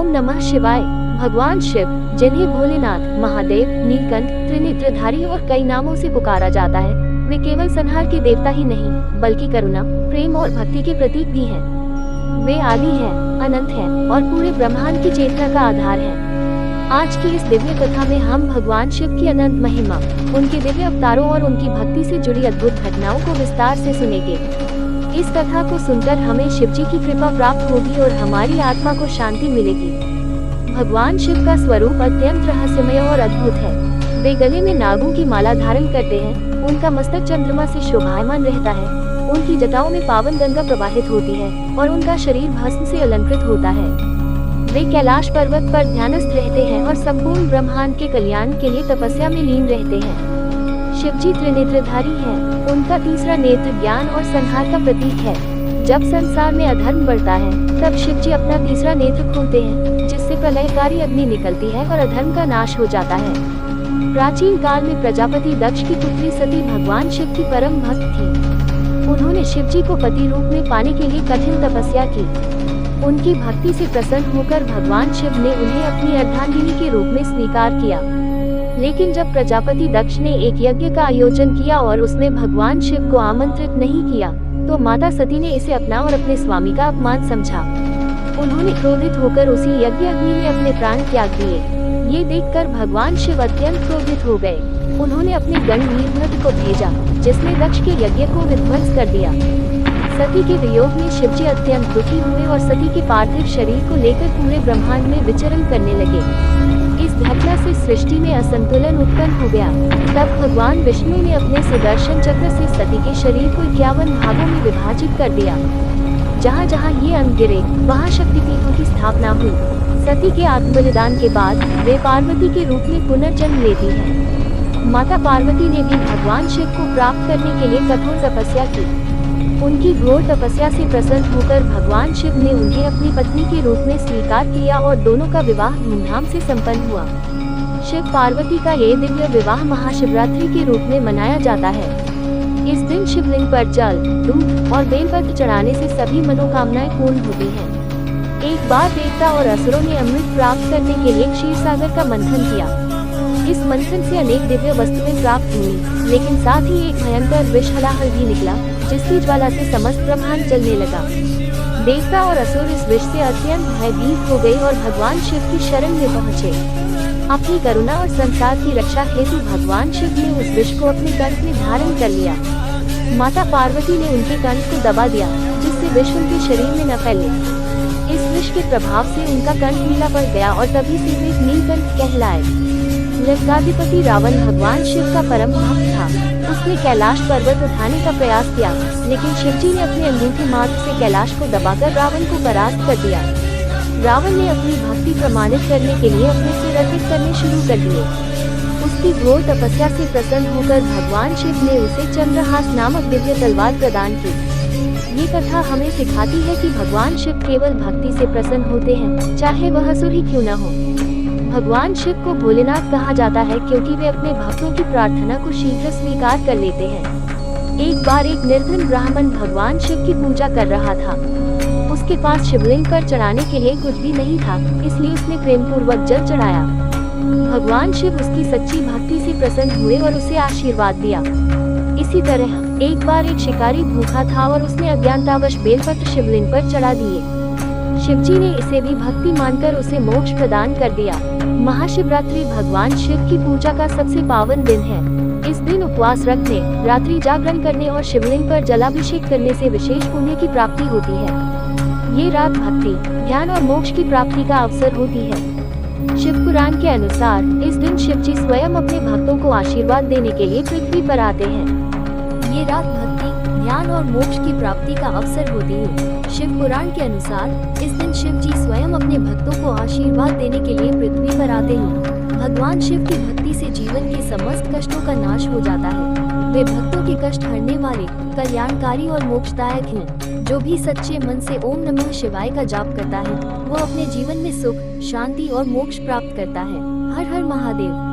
ओम नमः शिवाय। भगवान शिव, जिन्हें भोलेनाथ, महादेव, नीलकंठ, त्रिनेत्रधारी और कई नामों से पुकारा जाता है, वे केवल संहार के देवता ही नहीं, बल्कि करुणा, प्रेम और भक्ति के प्रतीक भी हैं। वे आदि हैं, अनंत हैं और पूरे ब्रह्मांड की चेतना का आधार हैं। आज की इस दिव्य कथा में हम भगवान शिव की अनंत महिमा, उनके दिव्य अवतारों और उनकी भक्ति से जुड़ी अद्भुत घटनाओं को विस्तार से सुनेंगे। इस कथा को सुनकर हमें शिव जी की कृपा प्राप्त होगी और हमारी आत्मा को शांति मिलेगी। भगवान शिव का स्वरूप अत्यंत रहस्यमय और अद्भुत है। वे गले में नागों की माला धारण करते हैं, उनका मस्तक चंद्रमा से शोभायमान रहता है, उनकी जटाओं में पावन गंगा प्रवाहित होती है और उनका शरीर भस्म से अलंकृत होता है। वे कैलाश पर्वत पर ध्यानस्थ रहते हैं और संपूर्ण ब्रह्मांड के कल्याण के लिए तपस्या में लीन रहते हैं। शिवजी त्रिनेत्रधारी हैं, उनका तीसरा नेत्र ज्ञान और संहार का प्रतीक है। जब संसार में अधर्म बढ़ता है, तब शिवजी अपना तीसरा नेत्र खोलते हैं, जिससे प्रलयकारी अग्नि निकलती है और अधर्म का नाश हो जाता है। प्राचीन काल में प्रजापति दक्ष की पुत्री सती भगवान शिव की परम भक्त थी। उन्होंने शिवजी को पति रूप में पाने के लिए कठिन तपस्या की। उनकी भक्ति से प्रसन्न होकर भगवान शिव ने उन्हें अपनी अर्धांगिनी के रूप में स्वीकार किया। लेकिन जब प्रजापति दक्ष ने एक यज्ञ का आयोजन किया और उसमें भगवान शिव को आमंत्रित नहीं किया, तो माता सती ने इसे अपना और अपने स्वामी का अपमान समझा। उन्होंने क्रोधित होकर उसी यज्ञ अग्नि में अपने प्राण त्याग दिए। ये देखकर भगवान शिव अत्यंत क्रोधित हो गए। उन्होंने अपने गण नीलकंठ को भेजा, जिसने दक्ष के यज्ञ को विध्वंस कर दिया। सती के वियोग में शिवजी अत्यंत दुखी हुए और सती के पार्थिव शरीर को लेकर पूरे ब्रह्मांड में विचरण करने लगे। इस घटना से सृष्टि में असंतुलन उत्पन्न हो गया। तब भगवान विष्णु ने अपने सुदर्शन चक्र से सती के शरीर को 51 भागों में विभाजित कर दिया। जहाँ जहाँ ये अंग गिरे, वहाँ शक्तिपीठों की स्थापना हुई। सती के आत्मबलिदान के बाद वे पार्वती के रूप में पुनर्जन्म लेती हैं। माता पार्वती ने भी भगवान शिव को प्राप्त करने के लिए कठोर तपस्या की। उनकी घोर तपस्या से प्रसन्न होकर भगवान शिव ने उन्हें अपनी पत्नी के रूप में स्वीकार किया और दोनों का विवाह धूमधाम से संपन्न हुआ। शिव पार्वती का ये दिव्य विवाह महाशिवरात्रि के रूप में मनाया जाता है। इस दिन शिवलिंग पर जल, दूध और बेलपत्र चढ़ाने से सभी मनोकामनाएं पूर्ण होती हैं। एक बार देवता और असुरों ने अमृत प्राप्त करने के लिए क्षीरसागर का मंथन किया। इस मंथन से अनेक दिव्य वस्तुएं प्राप्त हुई, लेकिन साथ ही एक भयंकर विष हलाहल भी निकला, जिसकी ज्वाला से समस्त ब्रह्मांड जलने लगा। देवता और असुर इस विष से अत्यंत भयभीत हो गए और भगवान शिव की शरण में पहुँचे। अपनी करुणा और संसार की रक्षा हेतु भगवान शिव ने उस विष को अपने कंठ में धारण कर लिया। माता पार्वती ने उनके कंठ को दबा दिया, जिससे विष उनके शरीर में न फैले। इस विष के प्रभाव से उनका कंठ नीला पड़ गया और तभी से वे नीलकंठ कहलाए। लंकाधिपति रावण भगवान शिव का परम भक्त था। उसने कैलाश पर्वत उठाने का प्रयास किया, लेकिन शिवजी ने अपने अंगूठी मात्र से कैलाश को दबाकर रावण को परास्त कर दिया। रावण ने अपनी भक्ति प्रमाणित करने के लिए अपने सिर अर्पित करने शुरू कर दिए। उसकी घोर तपस्या से प्रसन्न होकर भगवान शिव ने उसे चंद्रहास नामक दिव्य तलवार प्रदान की। ये कथा हमें सिखाती है कि भगवान शिव केवल भक्ति से प्रसन्न होते हैं, चाहे वह असुर ही क्यों न हो। भगवान शिव को भोलेनाथ कहा जाता है क्योंकि वे अपने भक्तों की प्रार्थना को शीघ्र स्वीकार कर लेते हैं। एक बार एक निर्धन ब्राह्मण भगवान शिव की पूजा कर रहा था। उसके पास शिवलिंग पर चढ़ाने के लिए कुछ भी नहीं था, इसलिए उसने प्रेम पूर्वक जल चढ़ाया। भगवान शिव उसकी सच्ची भक्ति से प्रसन्न हुए और उसे आशीर्वाद दिया। इसी तरह एक बार एक शिकारी भूखा था और उसने अज्ञानतावश बेलपत्र शिवलिंग पर चढ़ा दिए। शिवजी ने इसे भी भक्ति मानकर उसे मोक्ष प्रदान कर दिया। महाशिवरात्रि भगवान शिव की पूजा का सबसे पावन दिन है। इस दिन उपवास रखने, रात्रि जागरण करने और शिवलिंग पर जलाभिषेक करने से विशेष पुण्य की प्राप्ति होती है। ये रात भक्ति, ज्ञान और मोक्ष की प्राप्ति का अवसर होती है। शिव पुराण के अनुसार इस दिन शिवजी स्वयं अपने भक्तों को आशीर्वाद देने के लिए पृथ्वी पर आते हैं। ये रात भक्ति, ज्ञान और मोक्ष की प्राप्ति का अवसर होती है। शिव पुराण के अनुसार इस दिन शिव जी स्वयं अपने भक्तों को आशीर्वाद देने के लिए पृथ्वी पर आते हैं। भगवान शिव की भक्ति से जीवन के समस्त कष्टों का नाश हो जाता है। वे भक्तों के कष्ट हरने वाले, कल्याणकारी और मोक्षदायक हैं। जो भी सच्चे मन से ओम नमः शिवाय का जाप करता है, वो अपने जीवन में सुख, शांति और मोक्ष प्राप्त करता है। हर हर महादेव।